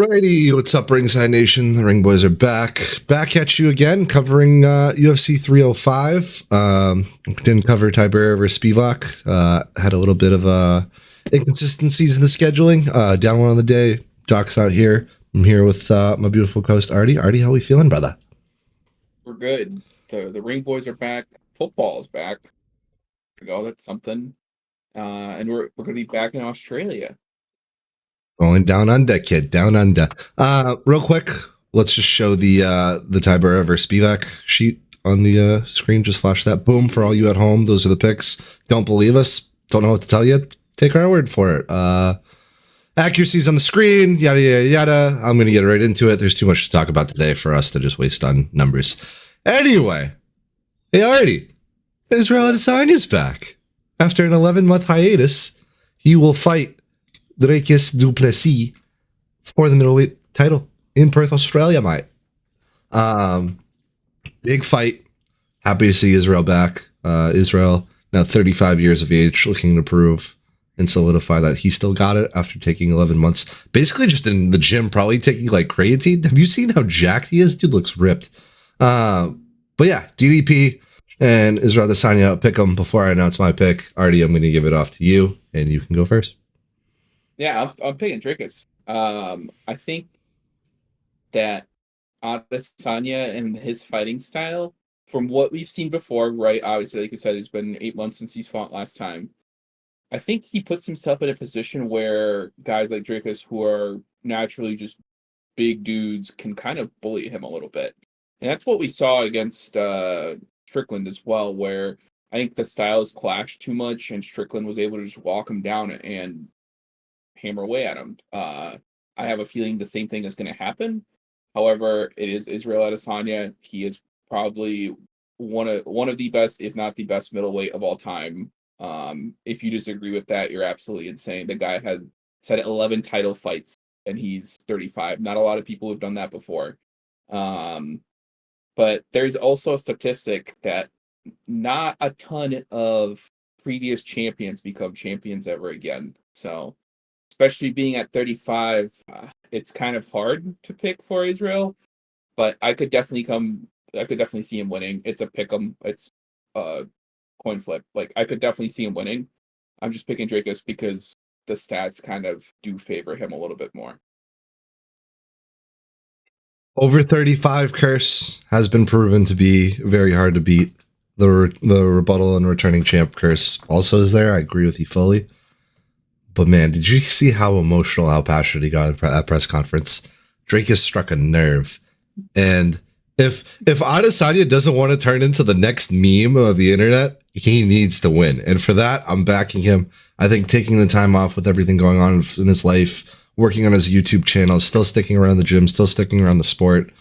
Alrighty, what's up, Ringside Nation? The Ring Boys are back at you again, covering UFC 305. Didn't cover Tiberius versus Spivak. Had a little bit of inconsistencies in the scheduling. Down one on the day. Doc's out here. I'm here with my beautiful co-host Artie. Artie, how we feeling, brother? We're good. The Ring Boys are back. Football's back. That's something. And we're gonna be back in Australia. Going down under, kid. Down under. Real quick, let's just show the Tiberius versus Spivak sheet on the screen. Just flash that. Boom, for all you at home. Those are the picks. Don't believe us. Don't know what to tell you. Take our word for it. Accuracy's on the screen. Yada, yada, yada. I'm going to get right into it. There's too much to talk about today for us to just waste on numbers. Anyway. Hey, Artie. Israel Adesanya's back. After an 11-month hiatus, he will fight Dricus du Plessis for the middleweight title in Perth, Australia, mate. Big fight. Happy to see Israel back. Israel, now 35 years of age, looking to prove and solidify that he still got it after taking 11 months. Basically just in the gym, probably taking like creatine. Have you seen how jacked he is? Dude looks ripped. But yeah, DDP and Israel Adesanya, pick him before I announce my pick. Artie, I'm going to give it off to you, and you can go first. Yeah, I'm picking Dricus. I think that Adesanya and his fighting style, from what we've seen before, right? Obviously, like you said, it's been 8 months since he's fought last time. I think he puts himself in a position where guys like Dricus, who are naturally just big dudes, can kind of bully him a little bit. And that's what we saw against Strickland as well, where I think the styles clashed too much and Strickland was able to just walk him down and hammer away at him. I have a feeling the same thing is going to happen. However, it is Israel Adesanya. He is probably one of the best, if not the best, middleweight of all time. If you disagree with that, you're absolutely insane. The guy had 11 title fights and he's 35. Not a lot of people have done that before. But there's also a statistic that not a ton of previous champions become champions ever again. So, especially being at 35, it's kind of hard to pick for Israel. But I could definitely see him winning. It's a pick 'em. It's a coin flip. Like I could definitely see him winning. I'm just picking Dracus because the stats kind of do favor him a little bit more. Over 35 curse has been proven to be very hard to beat. The rebuttal and returning champ curse also is there. I agree with you fully. But man, did you see how emotional, how passionate he got at that press conference? Drake has struck a nerve. And if Adesanya doesn't want to turn into the next meme of the internet, he needs to win. And for that, I'm backing him. I think taking the time off with everything going on in his life, working on his YouTube channel, still sticking around the gym, still sticking around the sport,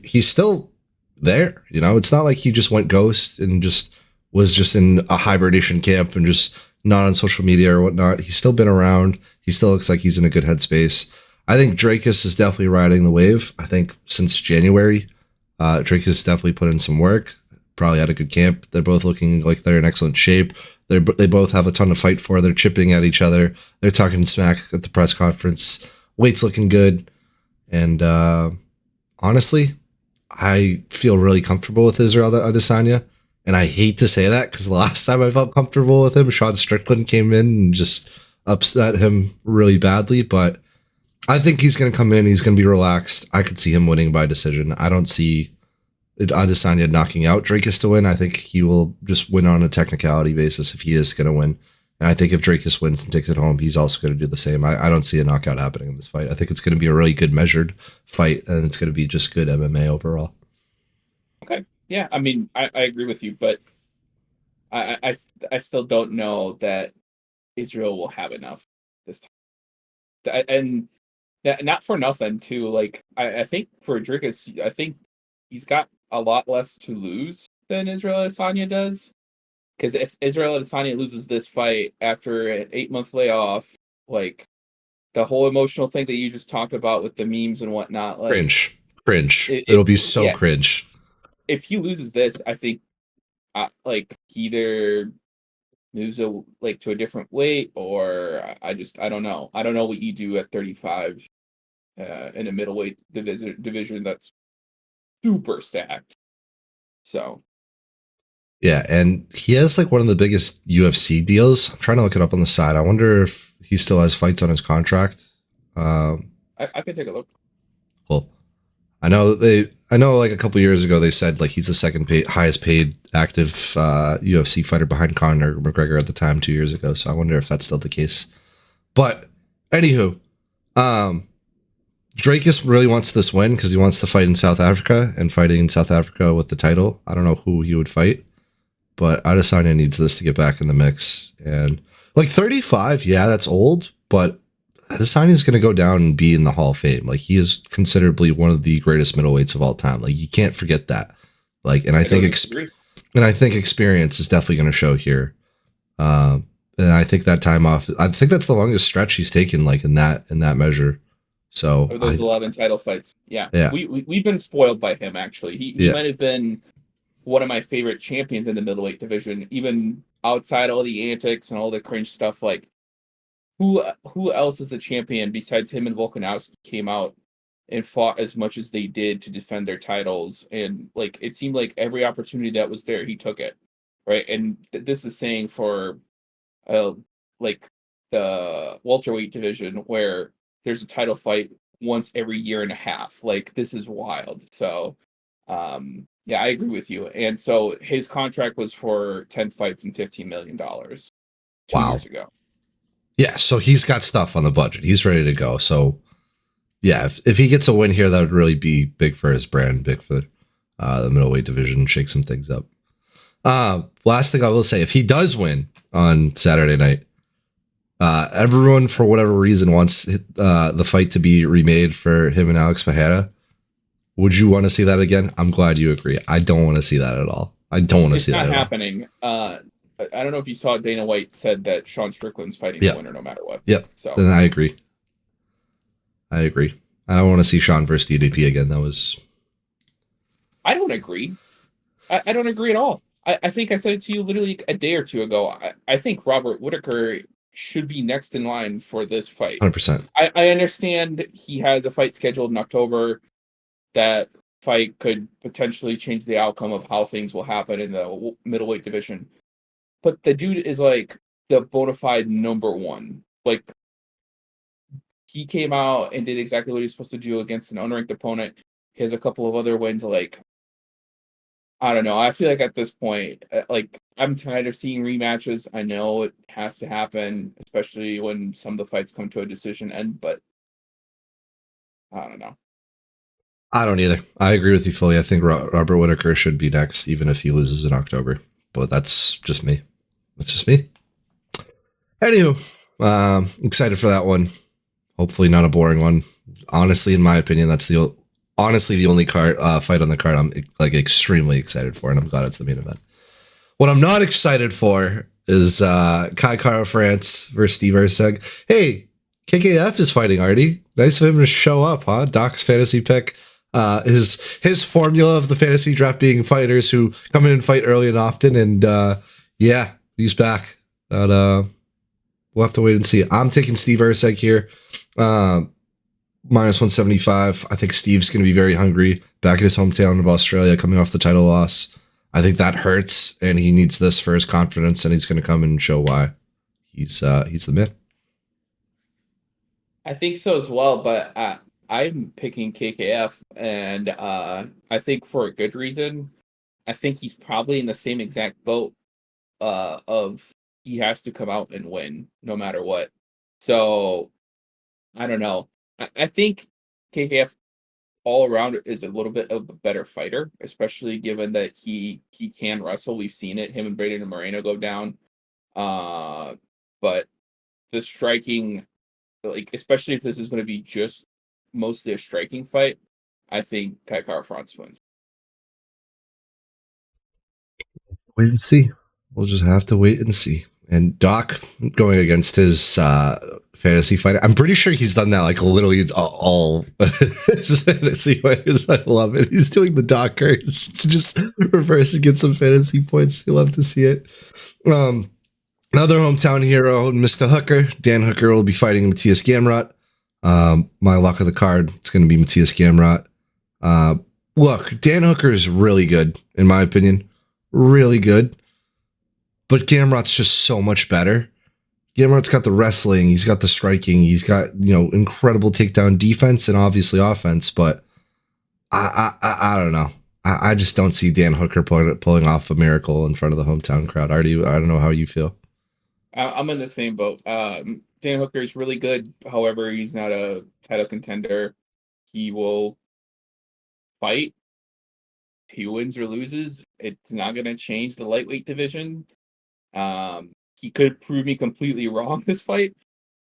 he's still there. You know, it's not like he just went ghost and just was just in a hibernation camp and just not on social media or whatnot. He's still been around. He still looks like he's in a good headspace. I think Dracus is definitely riding the wave. I think since January, Dracus definitely put in some work. Probably had a good camp. They're both looking like they're in excellent shape. They both have a ton to fight for. They're chipping at each other. They're talking smack at the press conference. Weight's looking good. And honestly, I feel really comfortable with Israel Adesanya. And I hate to say that because the last time I felt comfortable with him, Sean Strickland came in and just upset him really badly. But I think he's going to come in. He's going to be relaxed. I could see him winning by decision. I don't see Adesanya knocking out Dracus to win. I think he will just win on a technicality basis if he is going to win. And I think if Dracus wins and takes it home, he's also going to do the same. I don't see a knockout happening in this fight. I think it's going to be a really good measured fight, and it's going to be just good MMA overall. Okay. Yeah, I mean, I agree with you, but I still don't know that Israel will have enough this time. And not for nothing, too. Like, I think for Dricus, I think he's got a lot less to lose than Israel Adesanya does. Because if Israel Adesanya loses this fight after an 8-month layoff, like the whole emotional thing that you just talked about with the memes and whatnot, like Cringe. It'll be so yeah, cringe. if he loses this, I think like he either moves to a different weight or I don't know. I don't know what you do at 35 in a middleweight division that's super stacked. So Yeah, and he has like one of the biggest UFC deals. I'm trying to look it up on the side. I wonder if he still has fights on his contract. Um, I can take a look. cool. I know like a couple years ago they said like he's the highest paid active UFC fighter behind Conor McGregor at the time 2 years ago. So I wonder if that's still the case. But anywho, um, Drakus really wants this win because he wants to fight in South Africa, and fighting in South Africa with the title. I don't know who he would fight, but Adesanya needs this to get back in the mix. And like 35, yeah, that's old, but Adesanya is going to go down and be in the Hall of Fame. Like he is considerably one of the greatest middleweights of all time. Like you can't forget that. Like, and I think experience is definitely going to show here. And I think that time off, I think that's the longest stretch he's taken, like in that measure. So of those 11 title fights, yeah. Yeah. We've been spoiled by him. Actually, he might have been one of my favorite champions in the middleweight division, even outside all the antics and all the cringe stuff. Like, who else is a champion besides him and Volkanovski came out and fought as much as they did to defend their titles? And like, it seemed like every opportunity that was there, he took it, right? And this is saying for like the welterweight division where there's a title fight once every year and a half. Like, this is wild. So yeah, I agree with you. And so his contract was for 10 fights and $15 million 2 years ago. Yeah, so he's got stuff on the budget. He's ready to go. So yeah, if he gets a win here, that would really be big for his brand, big for the middleweight division, shake some things up. Last thing I will say, if he does win on Saturday night, everyone for whatever reason wants the fight to be remade for him and Alex Pereira. Would you want to see that again? I'm glad you agree. I don't want to see that at all. I don't want to see that at all. It's not happening. I don't know if you saw Dana White said that Sean Strickland's fighting the winner no matter what. Yep. So then I agree. I don't want to see Sean versus DDP again. That was. I don't agree. I don't agree at all. I think I said it to you literally a day or two ago. I think Robert Whittaker should be next in line for this fight. 100%. I understand he has a fight scheduled in October. That fight could potentially change the outcome of how things will happen in the middleweight division. But the dude is like the bona fide number one. Like, he came out and did exactly what he's supposed to do against an unranked opponent. He has a couple of other wins. Like, I don't know. I feel like at this point, like, I'm tired of seeing rematches. I know it has to happen, especially when some of the fights come to a decision end, but I don't know. I don't either. I agree with you fully. I think Robert Whittaker should be next, even if he loses in October. But that's just me. That's just me. Anywho, excited for that one. Hopefully not a boring one. Honestly, in my opinion, that's the only fight on the card I'm like extremely excited for, and I'm glad it's the main event. What I'm not excited for is Kai Kara France versus Steve Erceg. Hey, KKF is fighting Artie. Nice of him to show up, huh? Doc's fantasy pick. His formula of the fantasy draft being fighters who come in and fight early and often, and yeah, he's back. But we'll have to wait and see. I'm taking Steve Erceg here, minus 175. I think Steve's going to be very hungry back in his hometown of Australia, coming off the title loss. I think that hurts, and he needs this for his confidence, and he's going to come and show why he's the man. I think so as well, but I'm picking KKF, and I think for a good reason. I think he's probably in the same exact boat of he has to come out and win no matter what. So I don't know. I think KKF all around is a little bit of a better fighter, especially given that he can wrestle. We've seen it. Him and Brayden Moreno go down. But the striking, like, especially if this is going to be just mostly a striking fight, I think Kai Kara France wins. Wait and see. We'll just have to wait and see. And Doc going against his fantasy fighter. I'm pretty sure he's done that like literally all his fantasy fighters. I love it. He's doing the Doc curse to just reverse and get some fantasy points. You'll love to see it. Another hometown hero, Mr. Hooker. Dan Hooker will be fighting Matthias Gamrot. My luck of the card, it's going to be Matthias Gamrot. Uh, Look, Dan Hooker is really good, in my opinion. Really good. But Gamrot's just so much better. Gamrot's got the wrestling, he's got the striking, he's got, incredible takedown defense and obviously offense, but I don't know. I just don't see Dan Hooker pulling off a miracle in front of the hometown crowd. I don't know how you feel. I'm in the same boat. Dan Hooker is really good. However, he's not a title contender. He will fight. He wins or loses. It's not going to change the lightweight division. He could prove me completely wrong this fight,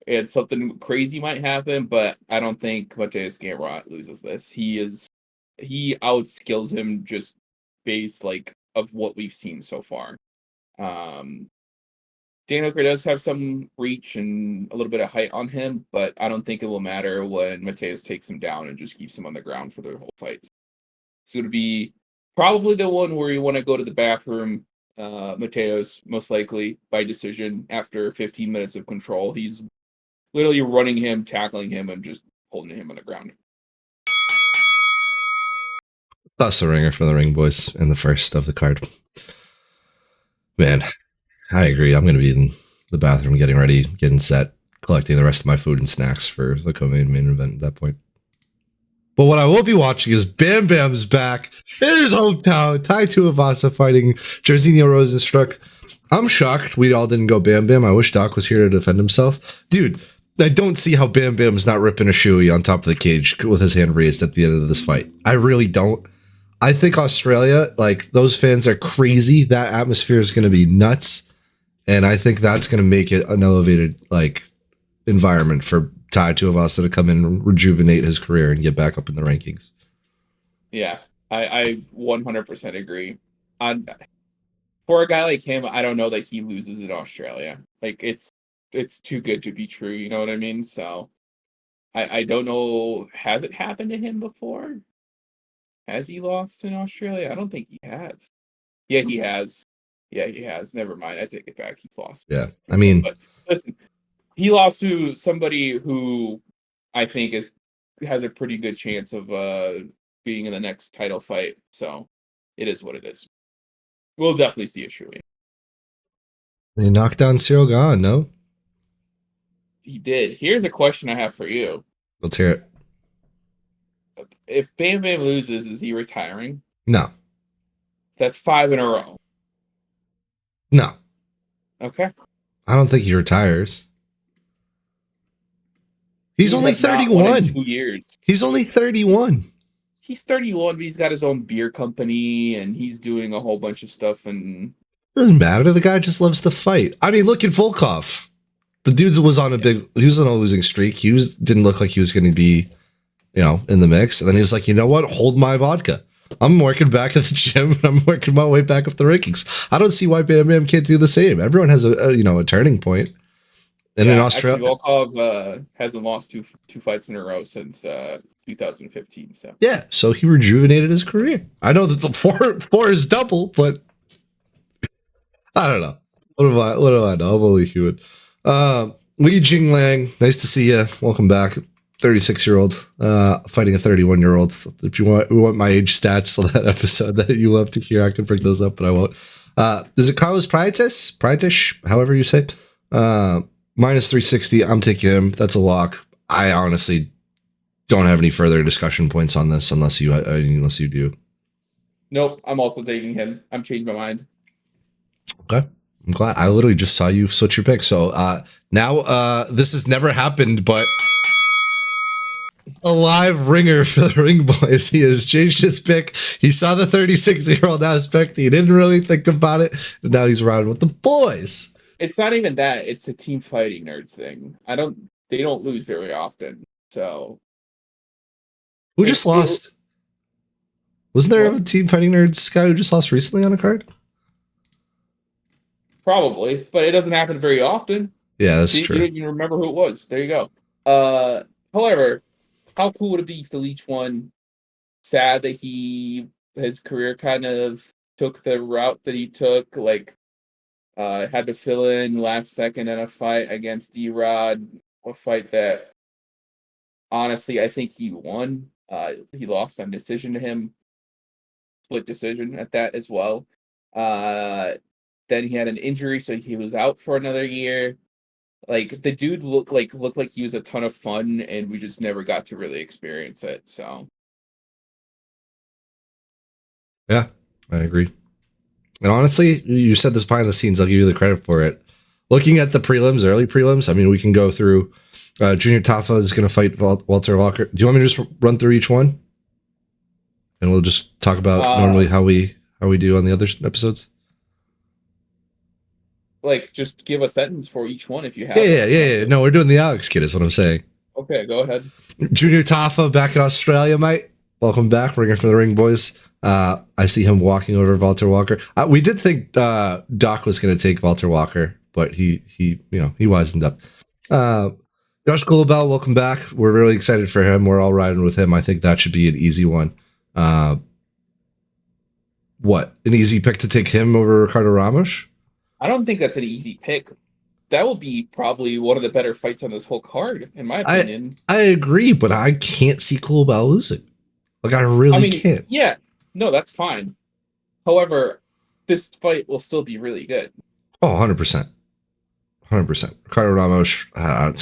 and something crazy might happen. But I don't think Mateus Gamrot loses this. He outskills him just based of what we've seen so far. Um, Dan Hooker does have some reach and a little bit of height on him, but I don't think it will matter when Mateus takes him down and just keeps him on the ground for the whole fight. So it'll be probably the one where you want to go to the bathroom. Mateus, most likely by decision after 15 minutes of control. He's literally running him, tackling him, and just holding him on the ground. That's a ringer for the Ring Boys in the first of the card. Man, I agree. I'm going to be in the bathroom getting ready, getting set, collecting the rest of my food and snacks for the main event at that point. But what I will be watching is Bam Bam's back in his hometown. Tai Tuivasa fighting Jairzinho Rosenstruck. I'm shocked we all didn't go Bam Bam. I wish Doc was here to defend himself. Dude, I don't see how Bam Bam's not ripping a shoey on top of the cage with his hand raised at the end of this fight. I really don't. I think Australia, those fans are crazy. That atmosphere is going to be nuts. And I think that's going to make it an elevated, environment for Tai Tuivasa to come in and rejuvenate his career and get back up in the rankings. Yeah, I 100% agree. For a guy like him, I don't know that he loses in Australia. It's too good to be true. You know what I mean? So I don't know. Has it happened to him before? Has he lost in Australia? I don't think he has. Yeah, he has. Yeah, he has. Never mind. I take it back. He's lost. Yeah. I mean, but listen, he lost to somebody who I think has a pretty good chance of being in the next title fight. So it is what it is. We'll definitely see a Shui. he knocked down Cyril Gahn, no? He did. Here's a question I have for you. Let's hear it. If Bam Bam loses, is he retiring? No. That's 5 in a row. No. Okay. I don't think he retires. He's only 31. 2 years. He's only 31. He's 31, but he's got his own beer company and he's doing a whole bunch of stuff. And doesn't matter. The guy just loves to fight. I mean, look at Volkov. The dude was on he was on a losing streak. Didn't look like he was going to be, in the mix. And then he was like, you know what? Hold my vodka. I'm working back at the gym and I'm working my way back up the rankings. I don't see why Bam Bam can't do the same. Everyone has a turning point. And in Australia, Volkov hasn't lost two fights in a row since 2015. So yeah, so he rejuvenated his career. I know that the four is double, but I don't know. What do I know? I'm only human. Li Jinglang, nice to see you. Welcome back. 36-year-old fighting a 31-year-old. If we want my age stats on that episode that you love to hear, I can bring those up, but I won't. Is it Carlos Praetis, however you say? Minus 360. I'm taking him. That's a lock. I honestly don't have any further discussion points on this unless you do. Nope, I'm also taking him. I'm changing my mind. Okay. I'm glad. I literally just saw you switch your pick. So now this has never happened, but a live ringer for the Ring Boys. He has changed his pick. He saw the 36-year-old aspect. He didn't really think about it. And now he's riding with the boys. It's not even that. It's a team fighting nerds thing. They don't lose very often. So who just lost? Wasn't there a team fighting nerds guy who just lost recently on a card? Probably, but it doesn't happen very often. Yeah, that's true. You don't even remember who it was. There you go. However, how cool would it be if the Leech won? Sad that his career kind of took the route that he took, had to fill in last second in a fight against D-Rod, a fight that honestly, I think he won. He lost on decision to him, split decision at that as well. Uh, then he had an injury, so he was out for another year. Like the dude looked like he was a ton of fun, and we just never got to really experience it. So Yeah, I agree. And honestly, you said this behind the scenes. I'll give you the credit for it. Looking at the prelims, early prelims, I mean, we can go through. Junior Tafa is going to fight Walter Walker. Do you want me to just run through each one, and we'll just talk about normally uh how we do on the other episodes? like just give a sentence for each one if you Yeah, have yeah, it. yeah, yeah. No, we're doing the Alex kid, is what I'm saying. Okay, go ahead. Junior Tafa back in Australia, mate. Welcome back, ringer for the ring, boys. I see him walking over Walter Walker. We did think Doc was going to take Walter Walker, but he wisened up. Uh, Josh Goldbell, welcome back. We're really excited for him. We're all riding with him. I think that should be an easy one. What, an easy pick to take him over Ricardo Ramos? I don't think that's an easy pick. That will be probably one of the better fights on this whole card, in my I opinion. I agree, but I can't see Goldbell losing. Like I I really mean, can't. yeah, no, that's fine. However, this fight will still be really good. Oh, 100%. 100%. Ricardo Ramos,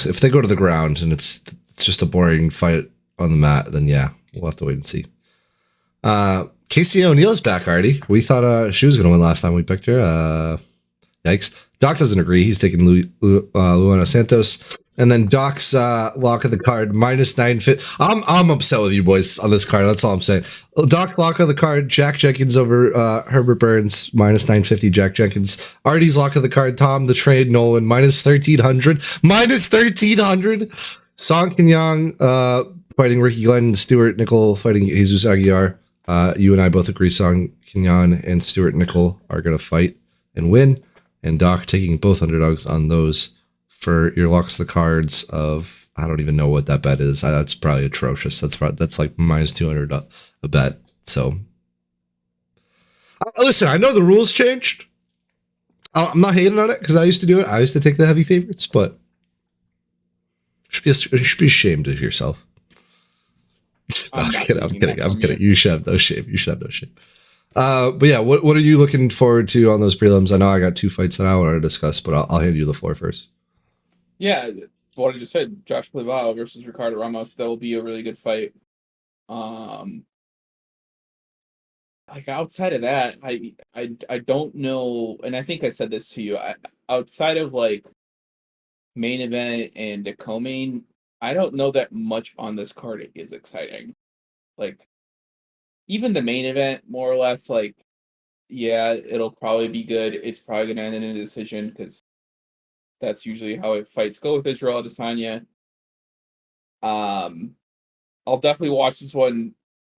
if they go to the ground and it's just a boring fight on the mat, then yeah, we'll have to wait and see. Casey O'Neal's back already. We thought she was going to win last time we picked her. Yikes. Doc doesn't agree. He's taking Luana Santos. And then Doc's lock of the card, minus 950. I'm upset with you boys on this card. That's all I'm saying. Doc lock of the card, Jack Jenkins over Herbert Burns, minus 950, Jack Jenkins. Artie's lock of the card, Tom the Trade Nolan, minus 1300. Minus 1300. Song Kenyang fighting Ricky Glenn, Stuart Nickel fighting Jesus Aguiar. You and I both agree Song Kenyan and Stuart Nickel are going to fight and win. And Doc taking both underdogs on those for your locks the cards of, I don't even know what that bet is. That's probably atrocious. That's like minus 200 a bet. So listen, I know the rules changed. I'm not hating on it because I used to do it. I used to take the heavy favorites, but you should be ashamed of yourself. I'm kidding. You should have no shame. But yeah, what are you looking forward to on those prelims? I know I got two fights that I want to discuss, but I'll hand you the floor first. Yeah, what I just said, Josh Clival versus Ricardo Ramos, that will be a really good fight. Like outside of that, I don't know, and I think I said this to you. Outside of like main event and the co-main, I don't know that much on this card is exciting. Like even the main event, more or less, like yeah, it'll probably be good. It's probably gonna end in a decision because that's usually how fights go with Israel Adesanya. Um, I'll definitely watch this one,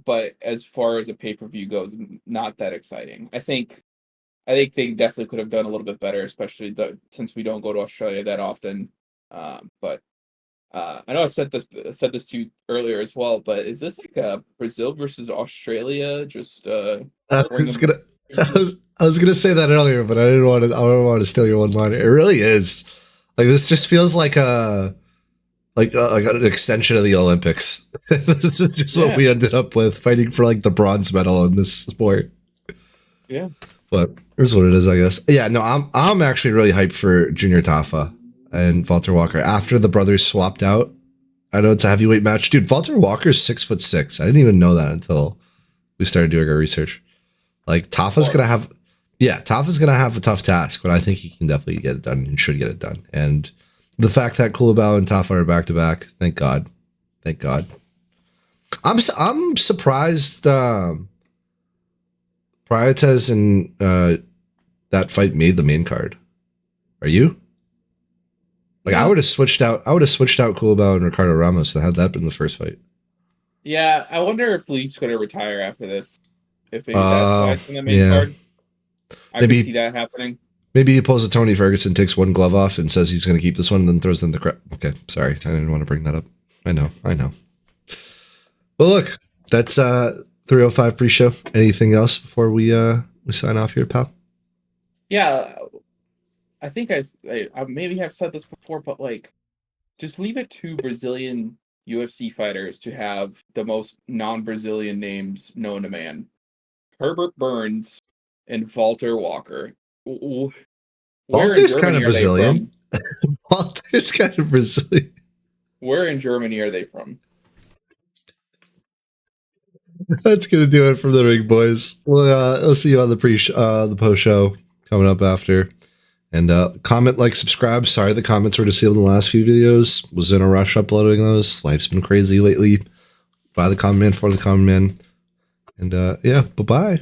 but as far as a pay-per-view goes, not that exciting. I think they definitely could have done a little bit better, especially since we don't go to Australia that often. But I know I said this to you earlier as well. But is this like a Brazil versus Australia? Just I bring was them. gonna, I was gonna say that earlier, but I didn't want to. I don't want to steal your one line. It really is. Like this just feels like like an extension of the Olympics. This is just what Yeah, we ended up with, fighting for like the bronze medal in this sport. yeah. But here's what it is, I guess. Yeah, no, I'm actually really hyped for Junior Tafa and Walter Walker after the brothers swapped out. I know it's a heavyweight match, dude. Walter Walker's 6'6". I didn't even know that until we started doing our research. Like Tafa's gonna have a tough task, but I think he can definitely get it done and should get it done. And the fact that Kulabau and Tafa are back to back, thank God. I'm surprised. Prioritez and that fight made the main card. Are you? Like I No. would have switched out. I would have switched out Kulabau and Ricardo Ramos and had that been the first fight. Yeah, I wonder if Leach's gonna retire after this. If maybe that's why it's in the main Yeah. card. I could see Maybe that happening. he pulls a Tony Ferguson, takes one glove off, and says he's going to keep this one, and then throws in the crap. Okay, sorry, I didn't want to bring that up. I know. Well, look, that's 305 pre-show. Anything else before we sign off here, pal? Yeah, I think I maybe have said this before, but like, just leave it to Brazilian UFC fighters to have the most non-Brazilian names known to man. Herbert Burns and Walter Walker. Where in Walter's kind Germany of are they Brazilian. from? Walter's kind of Brazilian. Where in Germany are they from? That's gonna do it from the ring, boys. We'll see you on the post show coming up after. And comment, like, subscribe. Sorry the comments were disabled in the last few videos. Was in a rush uploading those. Life's been crazy lately. By the common man, for the common man. And yeah, bye-bye.